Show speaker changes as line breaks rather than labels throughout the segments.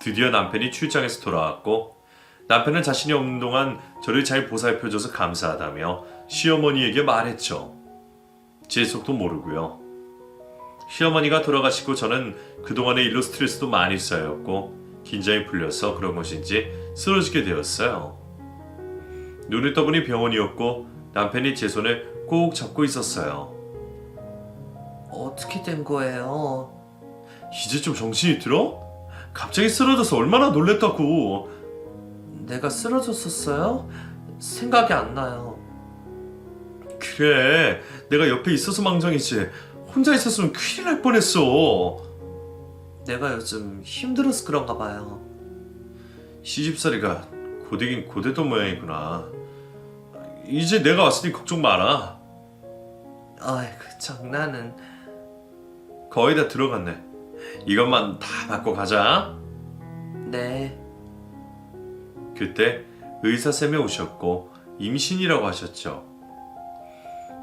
드디어 남편이 출장에서 돌아왔고 남편은 자신이 없는 동안 저를 잘 보살펴줘서 감사하다며 시어머니에게 말했죠. 제 속도 모르고요. 시어머니가 돌아가시고 저는 그동안의 일로 스트레스도 많이 쌓였고 긴장이 풀려서 그런 것인지 쓰러지게 되었어요. 눈을 떠보니 병원이었고 남편이 제 손을 꼭 잡고 있었어요.
어떻게 된 거예요?
이제 좀 정신이 들어? 갑자기 쓰러져서 얼마나 놀랬다고.
내가 쓰러졌었어요? 생각이 안 나요.
그래, 내가 옆에 있어서 망정이지. 혼자 있었으면 큰일 날 뻔했어.
내가 요즘 힘들어서 그런가 봐요.
시집살이가 고되긴 고되던 모양이구나. 이제 내가 왔으니 걱정 마라.
아이고, 장난은.
거의 다 들어갔네. 이것만 다 받고 가자.
네.
그때 의사쌤이 오셨고 임신이라고 하셨죠.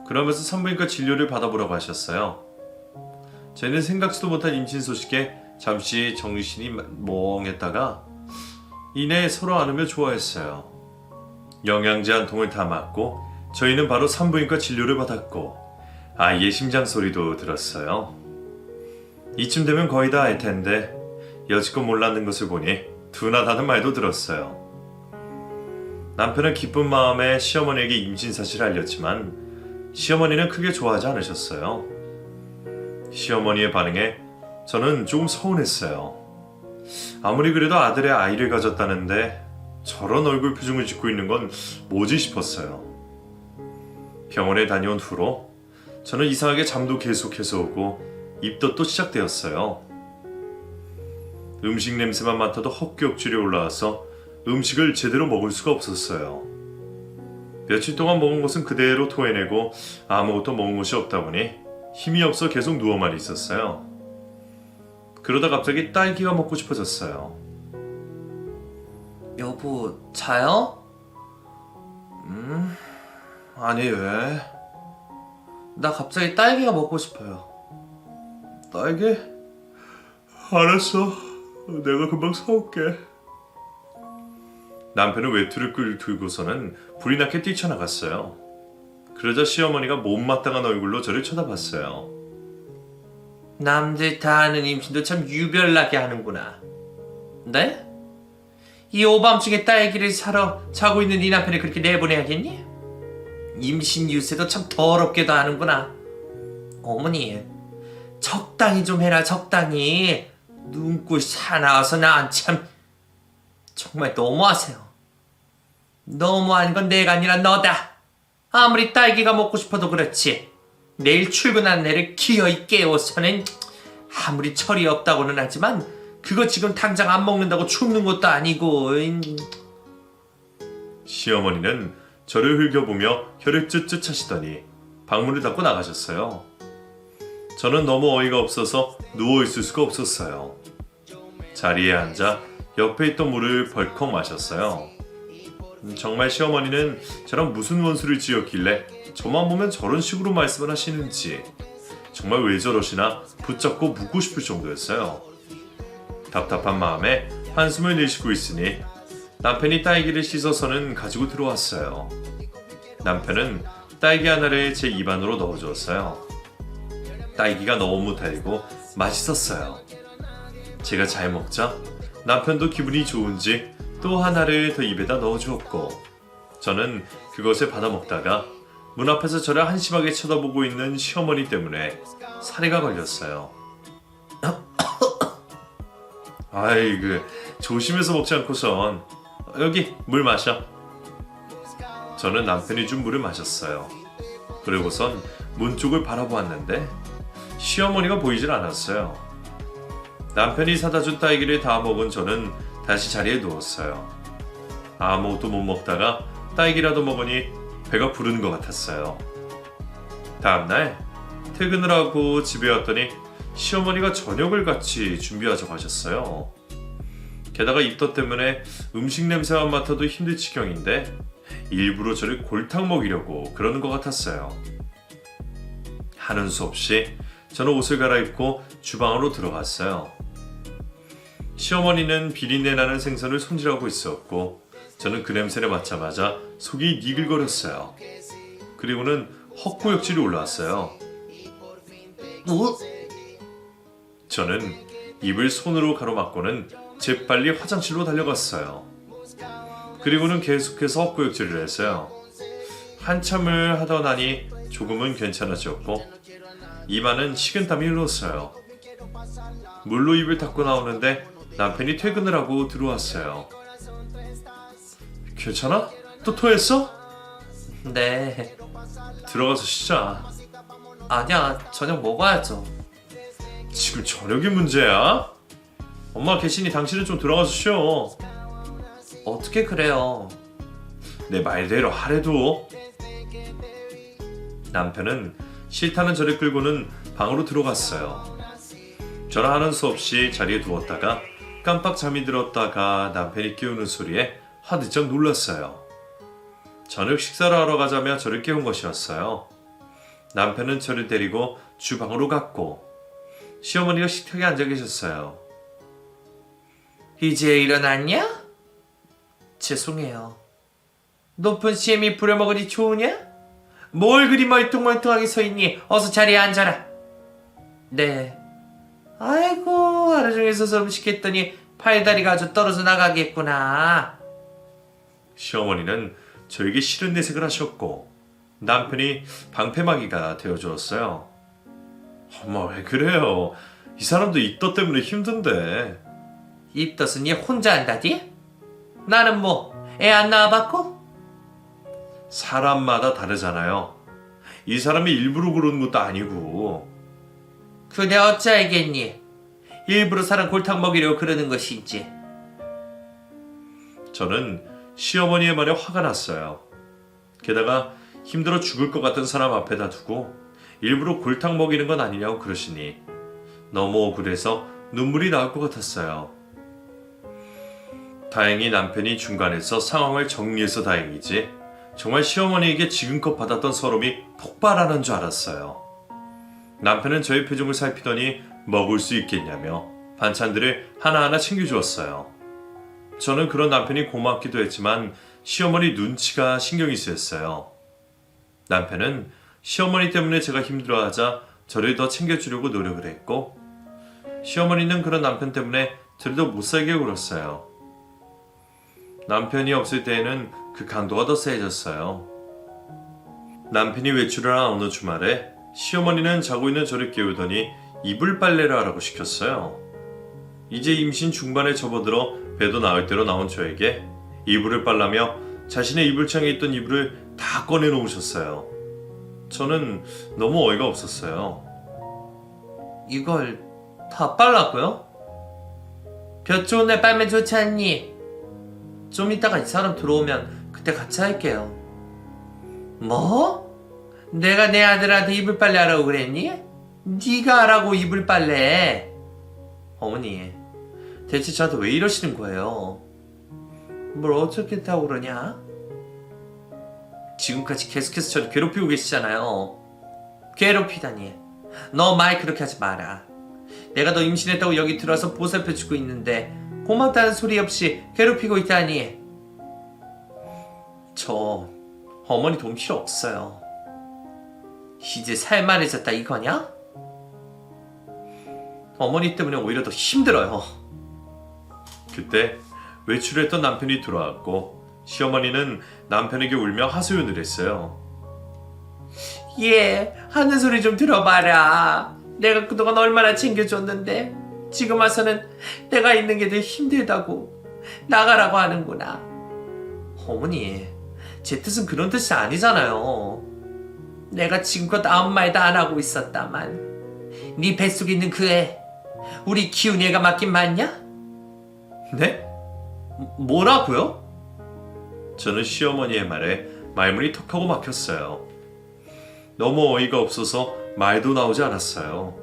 그러면서 산부인과 진료를 받아보라고 하셨어요. 저는 생각지도 못한 임신 소식에 잠시 정신이 멍했다가 이내 서로 안으며 좋아했어요. 영양제 한 통을 다 맞고 저희는 바로 산부인과 진료를 받았고 아이의 심장 소리도 들었어요. 이쯤 되면 거의 다 알 텐데 여지껏 몰랐는 것을 보니 둔하다는 말도 들었어요. 남편은 기쁜 마음에 시어머니에게 임신 사실을 알렸지만 시어머니는 크게 좋아하지 않으셨어요. 시어머니의 반응에 저는 조금 서운했어요. 아무리 그래도 아들의 아이를 가졌다는데 저런 얼굴 표정을 짓고 있는 건 뭐지 싶었어요. 병원에 다녀온 후로 저는 이상하게 잠도 계속해서 오고 입덧도 시작되었어요. 음식 냄새만 맡아도 헛기억줄이 올라와서 음식을 제대로 먹을 수가 없었어요. 며칠 동안 먹은 것은 그대로 토해내고 아무것도 먹은 것이 없다 보니 힘이 없어 계속 누워만 있었어요. 그러다 갑자기 딸기가 먹고 싶어졌어요.
여보, 자요?
아니 왜?
나 갑자기 딸기가 먹고 싶어요.
딸기? 알았어. 내가 금방 사올게. 남편은 외투를 들고서는 불이 나게 뛰쳐나갔어요. 그러자 시어머니가 못마땅한 얼굴로 저를 쳐다봤어요.
남들 다 하는 임신도 참 유별나게 하는구나. 네? 이 오밤중에 딸기를 사러 자고 있는 네 남편을 그렇게 내보내야겠니? 임신 유세도 참 더럽게도 하는구나. 어머니, 적당히 좀 해라, 적당히. 눈꽃이 사나워서 난 참 정말 너무하세요. 너무한 건 내가 아니라 너다. 아무리 딸기가 먹고 싶어도 그렇지. 내일 출근하는 애를 기어이 깨워서는 아무리 철이 없다고는 하지만 그거 지금 당장 안 먹는다고 죽는 것도 아니고.
시어머니는 저를 흘겨보며 혀를 쯧쯧 하시더니 방문을 닫고 나가셨어요. 저는 너무 어이가 없어서 누워있을 수가 없었어요. 자리에 앉아 옆에 있던 물을 벌컥 마셨어요. 정말 시어머니는 저랑 무슨 원수를 지었길래 저만 보면 저런 식으로 말씀을 하시는지 정말 왜 저러시나 붙잡고 묻고 싶을 정도였어요. 답답한 마음에 한숨을 내쉬고 있으니 남편이 딸기를 씻어서는 가지고 들어왔어요. 남편은 딸기 하나를 제 입안으로 넣어주었어요. 딸기가 너무 달고 맛있었어요. 제가 잘 먹자 남편도 기분이 좋은지 또 하나를 더 입에다 넣어주었고 저는 그것을 받아 먹다가 문 앞에서 저를 한심하게 쳐다보고 있는 시어머니 때문에 사례가 걸렸어요. 아이고, 조심해서 먹지 않고선 여기 물 마셔. 저는 남편이 준 물을 마셨어요. 그리고선 문 쪽을 바라보았는데 시어머니가 보이질 않았어요. 남편이 사다 준 딸기를 다 먹은 저는 다시 자리에 누웠어요. 아무것도 못 먹다가 딸기라도 먹으니 배가 부르는 것 같았어요. 다음날 퇴근을 하고 집에 왔더니 시어머니가 저녁을 같이 준비하자고 하셨어요. 게다가 입덧 때문에 음식 냄새만 맡아도 힘들 지경인데 일부러 저를 골탕 먹이려고 그러는 것 같았어요. 하는 수 없이 저는 옷을 갈아입고 주방으로 들어갔어요. 시어머니는 비린내 나는 생선을 손질하고 있었고 저는 그 냄새를 맡자마자 속이 니글거렸어요. 그리고는 헛구역질이 올라왔어요.
뭐?
저는 입을 손으로 가로막고는 재빨리 화장실로 달려갔어요. 그리고는 계속해서 헛구역질을 했어요. 한참을 하던 하니 조금은 괜찮아졌고 이마는 식은땀이 흘렀어요. 물로 입을 닦고 나오는데 남편이 퇴근을 하고 들어왔어요. 괜찮아? 또 토했어?
네.
들어가서 쉬자.
아니야, 저녁 먹어야죠.
지금 저녁이 문제야? 엄마 계시니 당신은 좀 들어가서 쉬어.
어떻게 그래요?
내 말대로 하래도. 남편은 싫다는 저를 끌고는 방으로 들어갔어요. 저는 하는 수 없이 자리에 누웠다가 깜빡 잠이 들었다가 남편이 깨우는 소리에 화들짝 놀랐어요. 저녁 식사를 하러 가자며 저를 깨운 것이었어요. 남편은 저를 데리고 주방으로 갔고 시어머니가 식탁에 앉아 계셨어요.
이제 일어났냐? 죄송해요. 높은 CM이 부려먹으니 좋으냐? 뭘 그리 멀뚱멀뚱하게 서있니? 어서 자리에 앉아라. 네. 아이고, 하루 종일 서서 음식했더니 팔다리가 아주 떨어져 나가겠구나.
시어머니는 저에게 싫은 내색을 하셨고 남편이 방패막이가 되어주었어요. 엄마 왜 그래요? 이 사람도 입덧 때문에 힘든데.
입덧은 얘 혼자 한다디? 나는 뭐 애 안 낳아봤고?
사람마다 다르잖아요. 이 사람이 일부러 그러는 것도 아니고.
그대 어찌 알겠니? 일부러 사람 골탕 먹이려고 그러는 것이지.
저는 시어머니의 말에 화가 났어요. 게다가 힘들어 죽을 것 같은 사람 앞에다 두고 일부러 골탕 먹이는 건 아니냐고 그러시니 너무 억울해서 눈물이 나올 것 같았어요. 다행히 남편이 중간에서 상황을 정리해서 다행이지 정말 시어머니에게 지금껏 받았던 서름이 폭발하는 줄 알았어요. 남편은 저의 표정을 살피더니 먹을 수 있겠냐며 반찬들을 하나하나 챙겨주었어요. 저는 그런 남편이 고맙기도 했지만 시어머니 눈치가 신경이 쓰였어요. 남편은 시어머니 때문에 제가 힘들어하자 저를 더 챙겨주려고 노력을 했고 시어머니는 그런 남편 때문에 저를 더 못살게 굴었어요. 남편이 없을 때에는 그 강도가 더 세졌어요. 남편이 외출을 한 어느 주말에 시어머니는 자고 있는 저를 깨우더니 이불 빨래를 하라고 시켰어요. 이제 임신 중반에 접어들어 배도 나올 대로 나온 저에게 이불을 빨라며 자신의 이불창에 있던 이불을 다 꺼내놓으셨어요. 저는 너무 어이가 없었어요.
이걸 다 빨라고요? 볕 좋은 날 빨면 좋지 않니? 좀 이따가 이 사람 들어오면 그때 같이 할게요. 뭐? 내가 내 아들한테 이불 빨래 하라고 그랬니? 네가 하라고 이불 빨래. 어머니, 대체 저한테 왜 이러시는 거예요? 뭘 어쩌겠다고 그러냐? 지금까지 계속해서 저를 괴롭히고 계시잖아요. 괴롭히다니. 너 말 그렇게 하지 마라. 내가 너 임신했다고 여기 들어와서 보살펴주고 있는데 고맙다는 소리 없이 괴롭히고 있다니. 저 어머니 돈 필요 없어요. 이제 살만해졌다 이거냐? 어머니 때문에 오히려 더 힘들어요.
그때 외출했던 남편이 돌아왔고 시어머니는 남편에게 울며 하소연을 했어요.
예, 하는 소리 좀 들어봐라. 내가 그동안 얼마나 챙겨줬는데 지금 와서는 내가 있는 게 더 힘들다고 나가라고 하는구나. 어머니, 제 뜻은 그런 뜻이 아니잖아요. 내가 지금껏 아무 말도 안 하고 있었다만 네 뱃속에 있는 그 애, 우리 키운 애가 맞긴 맞냐? 네? 뭐라고요?
저는 시어머니의 말에 말문이 턱하고 막혔어요. 너무 어이가 없어서 말도 나오지 않았어요.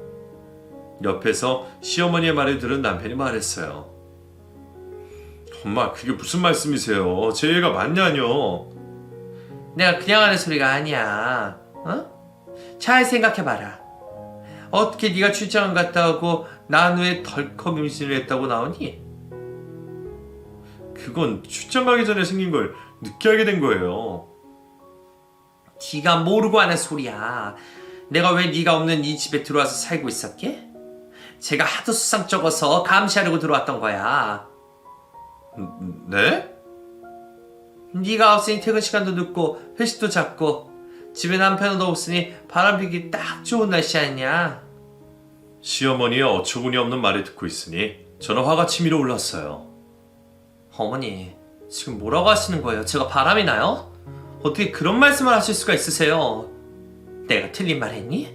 옆에서 시어머니의 말을 들은 남편이 말했어요. 엄마, 그게 무슨 말씀이세요? 제 애가 맞냐뇨?
내가 그냥 하는 소리가 아니야. 어? 잘 생각해봐라. 어떻게 네가 출장을 갔다 오고 난 후에 덜컥 임신을 했다고 나오니?
그건 출장 가기 전에 생긴 걸 늦게 알게 된 거예요.
네가 모르고 하는 소리야. 내가 왜 네가 없는 이 집에 들어와서 살고 있었게? 제가 하도 수상 적어서 감시하려고 들어왔던 거야.
네?
네가 없으니 퇴근 시간도 늦고 회식도 잦고 집에 남편도 없으니 바람피기 딱 좋은 날씨 아니냐?
시어머니의 어처구니 없는 말을 듣고 있으니 저는 화가 치밀어 올랐어요.
어머니, 지금 뭐라고 하시는 거예요? 제가 바람이 나요? 어떻게 그런 말씀을 하실 수가 있으세요? 내가 틀린 말 했니?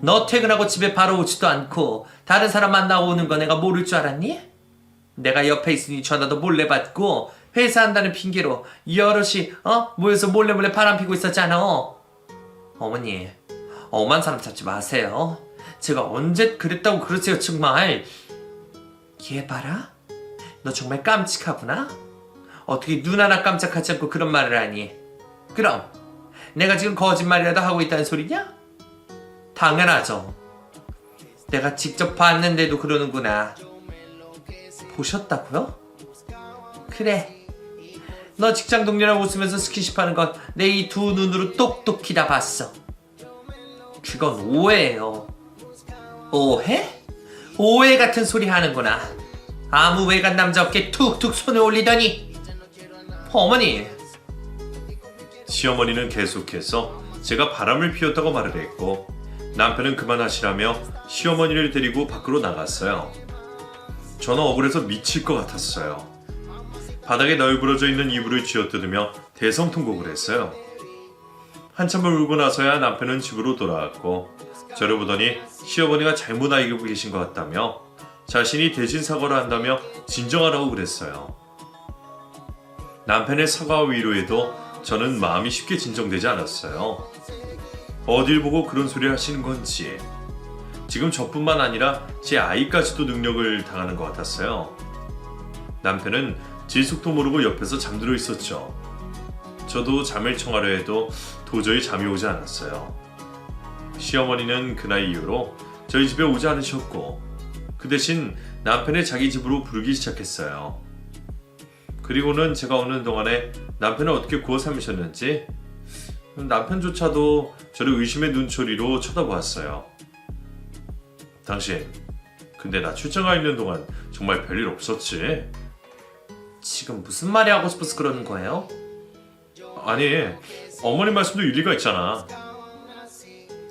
너 퇴근하고 집에 바로 오지도 않고 다른 사람 만나고 오는 거 내가 모를 줄 알았니? 내가 옆에 있으니 전화도 몰래 받고 회사 한다는 핑계로 여럿이 모여서 몰래 바람 피고 있었잖아. 어머니, 엄한 사람 잡지 마세요. 제가 언제 그랬다고 그러세요 정말. 얘 봐라, 너 정말 깜찍하구나. 어떻게 눈 하나 깜짝하지 않고 그런 말을 하니? 그럼 내가 지금 거짓말이라도 하고 있다는 소리냐? 당연하죠. 내가 직접 봤는데도 그러는구나. 보셨다고요? 그래, 너 직장 동료랑 웃으면서 스킨십하는 건 내 이 두 눈으로 똑똑히 다 봤어. 그건 오해예요. 오해? 오해 같은 소리 하는구나. 아무 외간 남자 어깨에 툭툭 손을 올리더니. 어머니,
시어머니는 계속해서 제가 바람을 피웠다고 말을 했고 남편은 그만하시라며 시어머니를 데리고 밖으로 나갔어요. 저는 억울해서 미칠 것 같았어요. 바닥에 널브러져 있는 이불을 쥐어뜯으며 대성통곡을 했어요. 한참을 울고 나서야 남편은 집으로 돌아왔고 저를 보더니 시어머니가 잘못 알고 계신 것 같다며 자신이 대신 사과를 한다며 진정하라고 그랬어요. 남편의 사과와 위로에도 저는 마음이 쉽게 진정되지 않았어요. 어딜 보고 그런 소리 하시는 건지. 지금 저뿐만 아니라 제 아이까지도 능력을 당하는 것 같았어요. 남편은 질속도 모르고 옆에서 잠들어 있었죠. 저도 잠을 청하려 해도 도저히 잠이 오지 않았어요. 시어머니는 그날 이후로 저희 집에 오지 않으셨고 그 대신 남편의 자기 집으로 부르기 시작했어요. 그리고는 제가 오는 동안에 남편을 어떻게 구워 삶으셨는지 남편조차도 저를 의심의 눈초리로 쳐다보았어요. 당신, 근데 나 출장 가 있는 동안 정말 별일 없었지?
지금 무슨 말이 하고 싶어서 그러는 거예요?
아니, 어머니 말씀도 일리가 있잖아.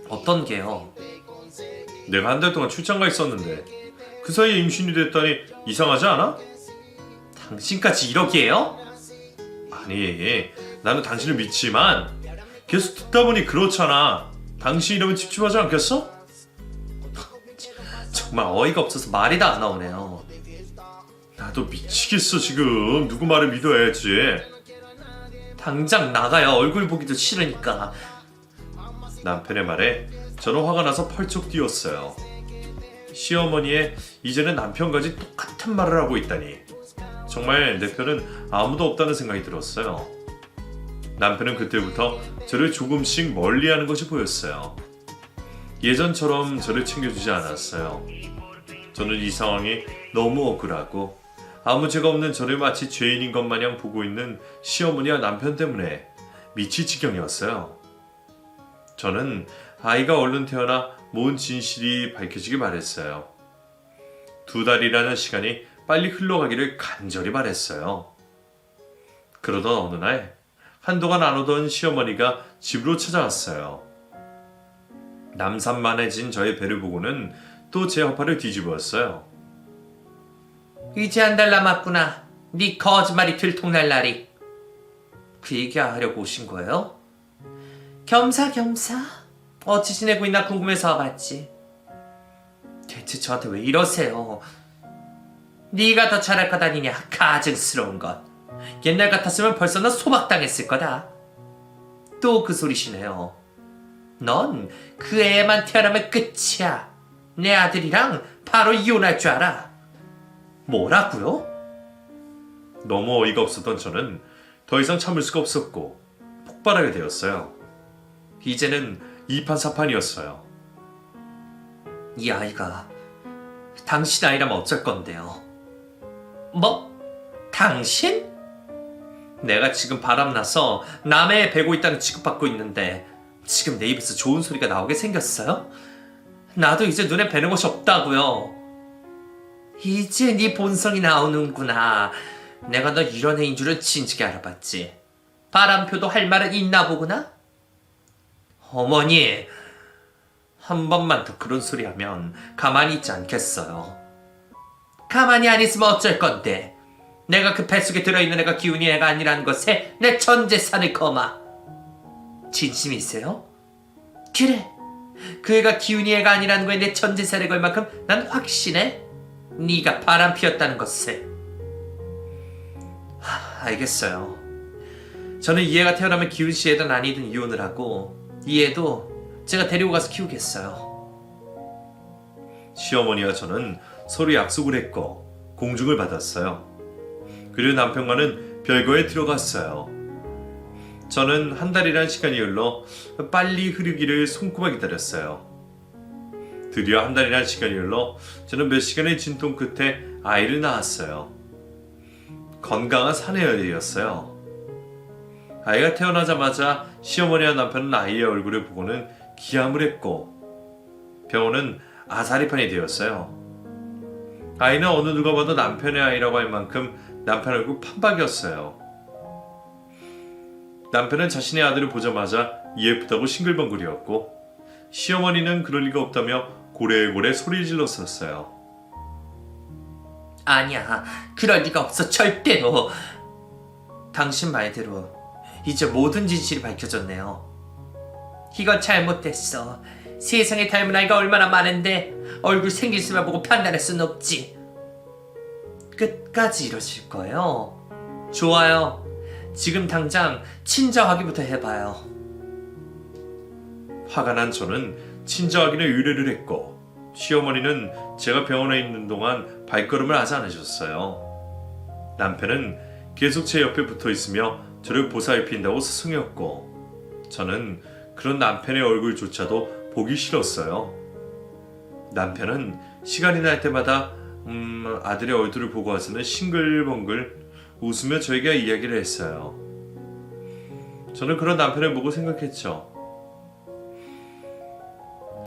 어떤 게요?
내가 한 달 동안 출장 가 있었는데 그 사이에 임신이 됐다니 이상하지 않아?
당신까지 이러기에요?
아니, 나는 당신을 믿지만 계속 듣다 보니 그렇잖아. 당신 이러면 찝찝하지 않겠어?
정말 어이가 없어서 말이 다 안 나오네요.
나도 미치겠어 지금. 누구 말을 믿어야지.
당장 나가요. 얼굴 보기도 싫으니까.
남편의 말에 저는 화가 나서 펄쩍 뛰었어요. 시어머니의 이제는 남편까지 똑같은 말을 하고 있다니. 정말 내 편은 아무도 없다는 생각이 들었어요. 남편은 그때부터 저를 조금씩 멀리하는 것이 보였어요. 예전처럼 저를 챙겨주지 않았어요. 저는 이 상황이 너무 억울하고 아무 죄가 없는 저를 마치 죄인인 것 마냥 보고 있는 시어머니와 남편 때문에 미칠 지경이었어요. 저는 아이가 얼른 태어나 모든 진실이 밝혀지길 바랬어요. 2달이라는 시간이 빨리 흘러가기를 간절히 바랬어요. 그러던 어느 날 한동안 안 오던 시어머니가 집으로 찾아왔어요. 남산만해진 저의 배를 보고는 또 제 허파를 뒤집었어요.
이제 한 달 남았구나. 네 거짓말이 들통날 날이. 그 얘기하려고 오신 거예요? 겸사겸사 어찌 지내고 있나 궁금해서 와봤지. 대체 저한테 왜 이러세요? 네가 더 잘할 것 아니냐, 가증스러운 것. 옛날 같았으면 벌써 너 소박당했을 거다. 또 그 소리시네요. 넌 그 애만 태어나면 끝이야. 내 아들이랑 바로 이혼할 줄 알아. 뭐라고요?
너무 어이가 없었던 저는 더 이상 참을 수가 없었고 폭발하게 되었어요. 이제는 2판4판이었어요.
이 아이가 당신 아이라면 어쩔 건데요? 뭐? 당신? 내가 지금 바람나서 남의 애 베고 있다는 취급받고 있는데 지금 내 입에서 좋은 소리가 나오게 생겼어요? 나도 이제 눈에 뵈는 것이 없다고요. 이제 네 본성이 나오는구나. 내가 너 이런 애인 줄은 진즉에 알아봤지. 바람표도 할 말은 있나 보구나? 어머니, 한 번만 더 그런 소리 하면 가만히 있지 않겠어요. 가만히 안 있으면 어쩔 건데. 내가 그 뱃속에 들어있는 애가 기훈이 애가 아니라는 것에 내 전재산을 거마. 진심이세요? 그래. 그 애가 기훈이 애가 아니라는 거에 내 전재산을 걸 만큼 난 확신해. 네가 바람 피웠다는 것을. 알겠어요. 저는 이 애가 태어나면 기훈 씨 애든 아니든 이혼을 하고 이 애도 제가 데리고 가서 키우겠어요.
시어머니와 저는 서로 약속을 했고 공중을 받았어요. 그리고 남편과는 별거에 들어갔어요. 저는 한 달이란 시간이 흘러 빨리 흐르기를 손꼽아 기다렸어요. 드디어 한 달이란 시간이 흘러 저는 몇 시간의 진통 끝에 아이를 낳았어요. 건강한 사내였어요. 아이가 태어나자마자 시어머니와 남편은 아이의 얼굴을 보고는 기함을 했고 병원은 아사리판이 되었어요. 아이는 어느 누가 봐도 남편의 아이라고 할 만큼 남편 얼굴 판박이었어요. 남편은 자신의 아들을 보자마자 예쁘다고 싱글벙글이었고 시어머니는 그럴 리가 없다며 고래고래 소리 질렀었어요.
아니야, 그럴 리가 없어, 절대로. 당신 말대로 이제 모든 진실이 밝혀졌네요. 이건 잘못됐어. 세상에 닮은 아이가 얼마나 많은데 얼굴 생길수만 보고 판단할 순 없지. 끝까지 이러실 거예요? 좋아요. 지금 당장 친정하기부터 해봐요.
화가 난 저는 친정하기는 의뢰를 했고 시어머니는 제가 병원에 있는 동안 발걸음을 하지 않으셨어요. 남편은 계속 제 옆에 붙어 있으며 저를 보살핀다고 스승이었고 저는 그런 남편의 얼굴조차도 보기 싫었어요. 남편은 시간이 날 때마다 아들의 얼굴을 보고 와서는 싱글벙글 웃으며 저에게 이야기를 했어요. 저는 그런 남편을 보고 생각했죠.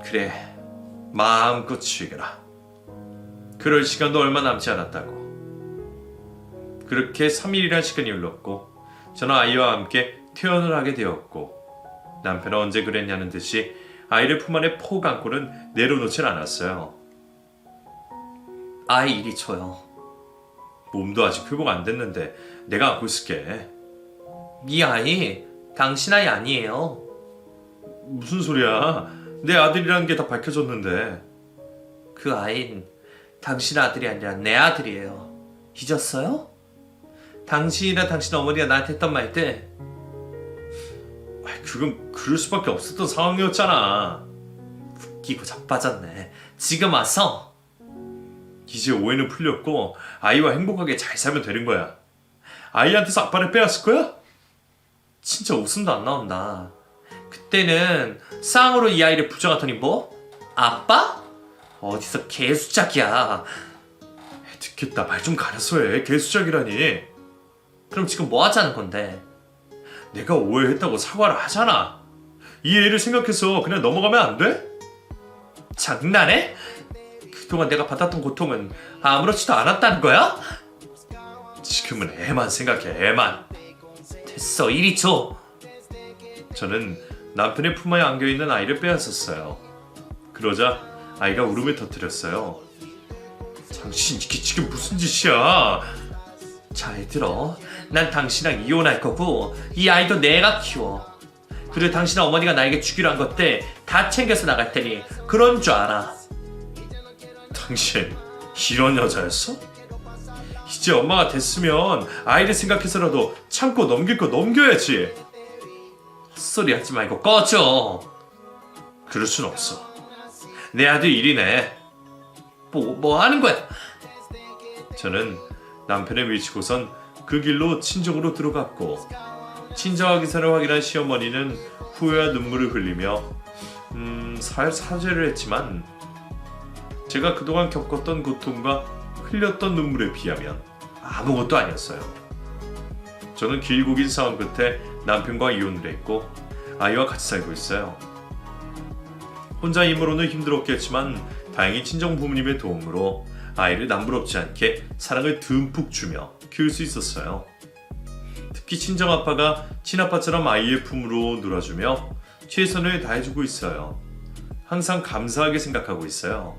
그래, 마음껏 즐겨라. 그럴 시간도 얼마 남지 않았다고. 그렇게 3일이란 시간이 흘렀고 저는 아이와 함께 퇴원을 하게 되었고 남편은 언제 그랬냐는 듯이 아이를 품 안에 폭 안고는 내려놓질 않았어요.
아이 이리 줘요.
몸도 아직 회복 안 됐는데 내가 안고 있을게.
이 아이 당신 아이 아니에요.
무슨 소리야? 내 아들이라는 게 다 밝혀졌는데.
그 아이는 당신 아들이 아니라 내 아들이에요. 잊었어요? 당신이나 당신 어머니가 나한테 했던 말들.
그건 그럴 수밖에 없었던 상황이었잖아.
웃기고 자빠졌네. 지금 와서.
이제 오해는 풀렸고 아이와 행복하게 잘 살면 되는 거야. 아이한테서 아빠를 빼앗을 거야?
진짜 웃음도 안 나온다. 그때는 쌍으로 이 아이를 부정하더니 뭐? 아빠? 어디서 개수작이야.
듣겠다. 말 좀 가려서 해. 개수작이라니.
그럼 지금 뭐 하자는 건데?
내가 오해했다고 사과를 하잖아. 이 애를 생각해서 그냥 넘어가면 안 돼?
장난해? 그동안 내가 받았던 고통은 아무렇지도 않았다는 거야?
지금은 애만 생각해. 애만.
됐어, 이리 줘.
저는 남편의 품 안에 안겨있는 아이를 빼앗았어요. 그러자 아이가 울음을 터뜨렸어요. 당신 이게 지금 무슨 짓이야?
잘 들어. 난 당신이랑 이혼할 거고 이 아이도 내가 키워. 그리고 당신 어머니가 나에게 주기로 한 것들 다 챙겨서 나갈 테니 그런 줄 알아.
당신 이런 여자였어? 이제 엄마가 됐으면 아이를 생각해서라도 참고 넘길 거 넘겨야지.
헛소리 하지 말고 꺼져.
그럴 순 없어. 내 아들 일이네.
뭐 하는 거야?
저는 남편을 미치고선 그 길로 친정으로 들어갔고 친정화 기사를 확인한 시어머니는 후회와 눈물을 흘리며 사죄를 했지만 제가 그동안 겪었던 고통과 흘렸던 눈물에 비하면 아무것도 아니었어요. 저는 길고 긴 싸움 끝에 남편과 이혼을 했고 아이와 같이 살고 있어요. 혼자 힘으로는 힘들었겠지만 다행히 친정 부모님의 도움으로 아이를 남부럽지 않게 사랑을 듬뿍 주며 키울 수 있었어요. 특히 친정 아빠가 친아빠처럼 아이의 품으로 놀아주며 최선을 다해주고 있어요. 항상 감사하게 생각하고 있어요.